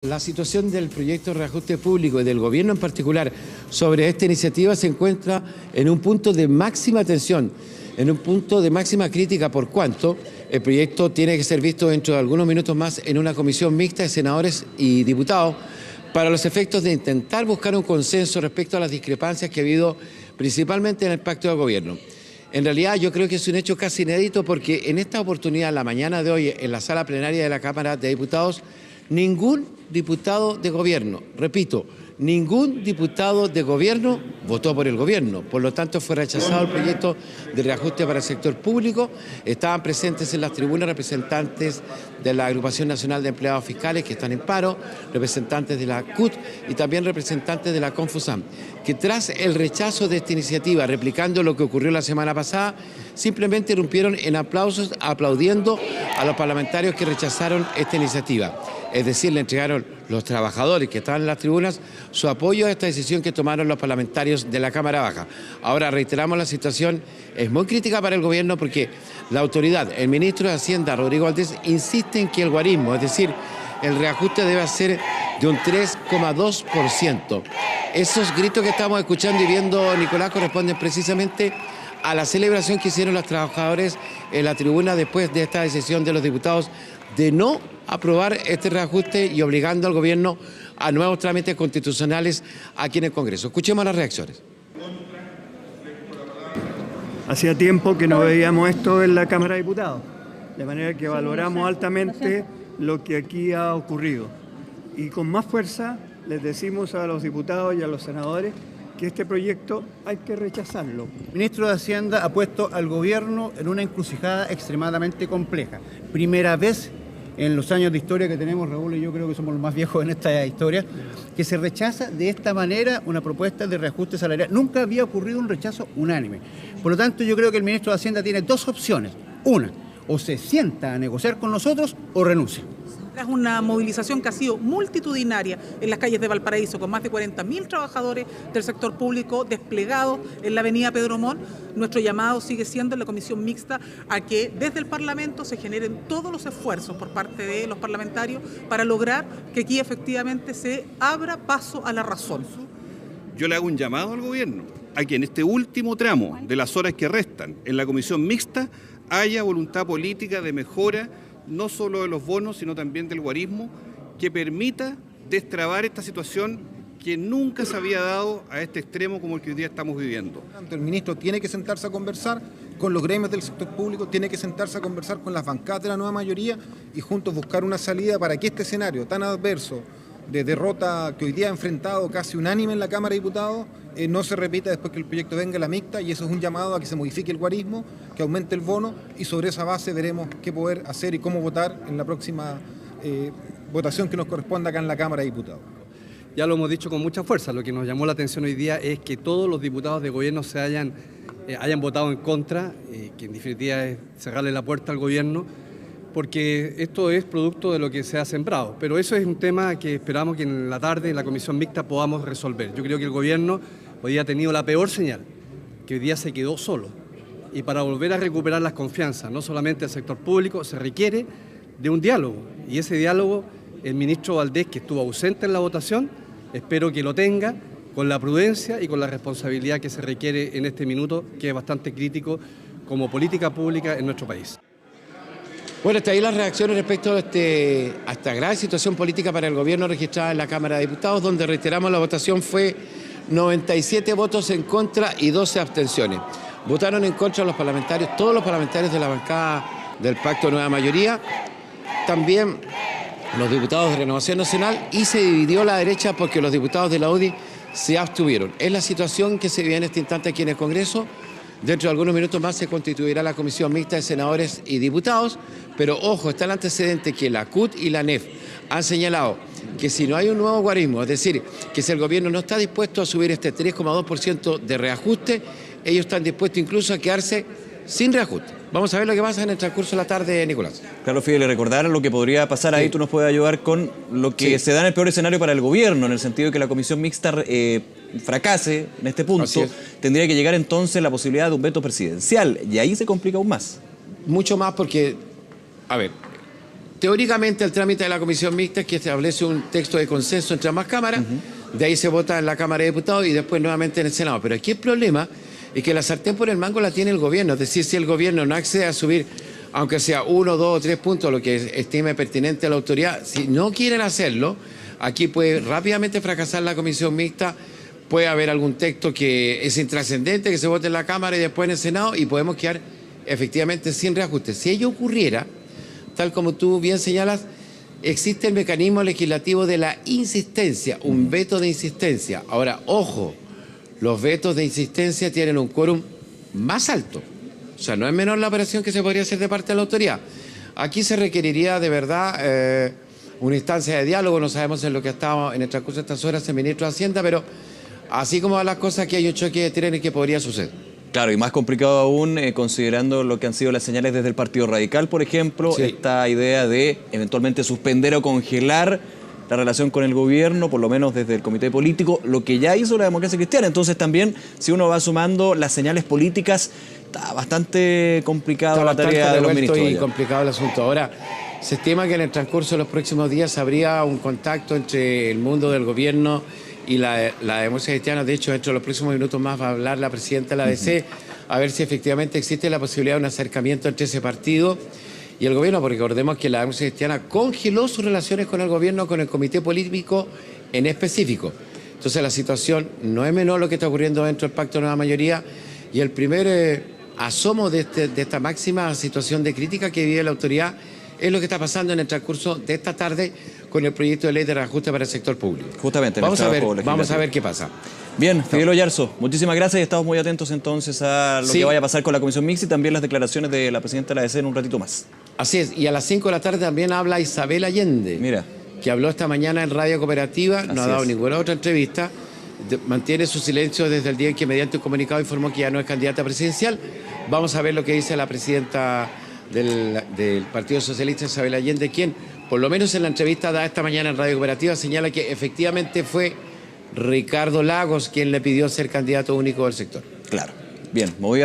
La situación del proyecto de reajuste público y del gobierno en particular sobre esta iniciativa se encuentra en un punto de máxima tensión, en un punto de máxima crítica, por cuanto el proyecto tiene que ser visto dentro de algunos minutos más en una comisión mixta de senadores y diputados para los efectos de intentar buscar un consenso respecto a las discrepancias que ha habido principalmente en el pacto de gobierno. En realidad yo creo que es un hecho casi inédito porque en esta oportunidad, la mañana de hoy, en la sala plenaria de la Cámara de Diputados, ningún diputado de gobierno, repito, ningún diputado de gobierno votó por el gobierno. Por lo tanto, fue rechazado el proyecto de reajuste para el sector público. Estaban presentes en las tribunas representantes de la Agrupación Nacional de Empleados Fiscales, que están en paro, representantes de la CUT y también representantes de la Confusam, que tras el rechazo de esta iniciativa, replicando lo que ocurrió la semana pasada, simplemente irrumpieron en aplausos, aplaudiendo a los parlamentarios que rechazaron esta iniciativa. Es decir, le entregaron los trabajadores que estaban en las tribunas su apoyo a esta decisión que tomaron los parlamentarios de la Cámara Baja. Ahora, reiteramos, la situación es muy crítica para el gobierno porque la autoridad, el ministro de Hacienda, Rodrigo Valdés, insiste en que el guarismo, es decir, el reajuste debe ser de un 3,2%. Esos gritos que estamos escuchando y viendo, Nicolás, corresponden precisamente a la celebración que hicieron los trabajadores en la tribuna después de esta decisión de los diputados de no aprobar este reajuste y obligando al gobierno a nuevos trámites constitucionales aquí en el Congreso. Escuchemos las reacciones. Hacía tiempo que no veíamos esto en la Cámara de Diputados, de manera que valoramos altamente lo que aquí ha ocurrido. Y con más fuerza les decimos a los diputados y a los senadores que este proyecto hay que rechazarlo. El ministro de Hacienda ha puesto al gobierno en una encrucijada extremadamente compleja. Primera vez en los años de historia que tenemos, Raúl y yo creo que somos los más viejos en esta historia, que se rechaza de esta manera una propuesta de reajuste salarial. Nunca había ocurrido un rechazo unánime. Por lo tanto, yo creo que el ministro de Hacienda tiene dos opciones. Una, o se sienta a negociar con nosotros o renuncia. Es una movilización que ha sido multitudinaria en las calles de Valparaíso, con más de 40.000 trabajadores del sector público desplegados en la avenida Pedro Montt. Nuestro llamado sigue siendo en la comisión mixta a que desde el Parlamento se generen todos los esfuerzos por parte de los parlamentarios para lograr que aquí efectivamente se abra paso a la razón. Yo le hago un llamado al gobierno a que en este último tramo de las horas que restan en la comisión mixta haya voluntad política de mejora no solo de los bonos, sino también del guarismo, que permita destrabar esta situación que nunca se había dado a este extremo como el que hoy día estamos viviendo. El ministro tiene que sentarse a conversar con los gremios del sector público, tiene que sentarse a conversar con las bancadas de la nueva mayoría y juntos buscar una salida para que este escenario tan adverso de derrota que hoy día ha enfrentado casi unánime en la Cámara de Diputados no se repita después que el proyecto venga a la mixta, y eso es un llamado a que se modifique el guarismo, que aumente el bono, y sobre esa base veremos qué poder hacer y cómo votar en la próxima votación que nos corresponda acá en la Cámara de Diputados. Ya lo hemos dicho con mucha fuerza. Lo que nos llamó la atención hoy día es que todos los diputados de gobierno se hayan votado en contra, que en definitiva es cerrarle la puerta al gobierno, porque esto es producto de lo que se ha sembrado. Pero eso es un tema que esperamos que en la tarde en la comisión mixta podamos resolver. Yo creo que el gobierno hoy día ha tenido la peor señal, que hoy día se quedó solo. Y para volver a recuperar las confianzas, no solamente del sector público, se requiere de un diálogo. Y ese diálogo, el ministro Valdés, que estuvo ausente en la votación, espero que lo tenga con la prudencia y con la responsabilidad que se requiere en este minuto, que es bastante crítico como política pública en nuestro país. Bueno, hasta ahí las reacciones respecto a esta grave situación política para el gobierno registrada en la Cámara de Diputados, donde, reiteramos, la votación fue 97 votos en contra y 12 abstenciones. Votaron en contra los parlamentarios, todos los parlamentarios de la bancada del Pacto de Nueva Mayoría, también los diputados de Renovación Nacional, y se dividió la derecha porque los diputados de la UDI se abstuvieron. Es la situación que se vive en este instante aquí en el Congreso. Dentro de algunos minutos más se constituirá la comisión mixta de senadores y diputados, pero ojo, está el antecedente que la CUT y la NEF han señalado que si no hay un nuevo guarismo, es decir, que si el gobierno no está dispuesto a subir este 3,2% de reajuste, ellos están dispuestos incluso a quedarse sin reajuste. Vamos a ver lo que pasa en el transcurso de la tarde, Nicolás. Claro, Fidel, recordar lo que podría pasar ahí, tú nos puedes ayudar con lo que se da en el peor escenario para el gobierno, en el sentido de que la comisión mixta fracase en este punto. Tendría que llegar entonces la posibilidad de un veto presidencial, y ahí se complica aún más. Mucho más porque, a ver, teóricamente el trámite de la comisión mixta es que establece un texto de consenso entre ambas cámaras, de ahí se vota en la Cámara de Diputados y después nuevamente en el Senado. Pero aquí el problema es que la sartén por el mango la tiene el gobierno, es decir, si el gobierno no accede a subir, aunque sea 1, 2 o 3 puntos, lo que estime pertinente a la autoridad, si no quieren hacerlo, aquí puede rápidamente fracasar la comisión mixta, puede haber algún texto que es intrascendente, que se vote en la Cámara y después en el Senado y podemos quedar efectivamente sin reajuste. Si ello ocurriera, tal como tú bien señalas, existe el mecanismo legislativo de la insistencia, un veto de insistencia. Ahora, ojo, los vetos de insistencia tienen un quórum más alto. O sea, no es menor la operación que se podría hacer de parte de la autoridad. Aquí se requeriría de verdad una instancia de diálogo, no sabemos en lo que ha estado en el transcurso de estas horas el ministro de Hacienda, pero así como van las cosas, aquí hay un choque de trenes que podría suceder. Claro, y más complicado aún considerando lo que han sido las señales desde el Partido Radical, por ejemplo, sí, esta idea de eventualmente suspender o congelar la relación con el gobierno, por lo menos desde el comité político, lo que ya hizo la Democracia Cristiana. Entonces también, si uno va sumando las señales políticas, está bastante complicado la tarea de los ministros. Y complicado el asunto. Ahora, se estima que en el transcurso de los próximos días habría un contacto entre el mundo del gobierno y la Democracia Cristiana. De hecho, dentro de los próximos minutos más va a hablar la presidenta de la ADC, a ver si efectivamente existe la posibilidad de un acercamiento entre ese partido y el gobierno, porque recordemos que la Democracia Cristiana congeló sus relaciones con el gobierno, con el comité político en específico. Entonces la situación no es menor lo que está ocurriendo dentro del Pacto de Nueva Mayoría, y el primer asomo de esta máxima situación de crítica que vive la autoridad es lo que está pasando en el transcurso de esta tarde con el proyecto de ley de reajuste para el sector público. Justamente. Vamos a ver qué pasa. Bien, Fidel Oyarzo, muchísimas gracias y estamos muy atentos entonces a lo que vaya a pasar con la Comisión Mixta y también las declaraciones de la presidenta de la ADC en un ratito más. Así es, y a las 5 de la tarde también habla Isabel Allende, mira, que habló esta mañana en Radio Cooperativa, no ha dado ninguna otra entrevista, mantiene su silencio desde el día en que mediante un comunicado informó que ya no es candidata presidencial. Vamos a ver lo que dice la presidenta del Partido Socialista, Isabel Allende, quien, por lo menos en la entrevista dada esta mañana en Radio Cooperativa, señala que efectivamente fue Ricardo Lagos quien le pidió ser candidato único del sector. claro. Bien, me voy a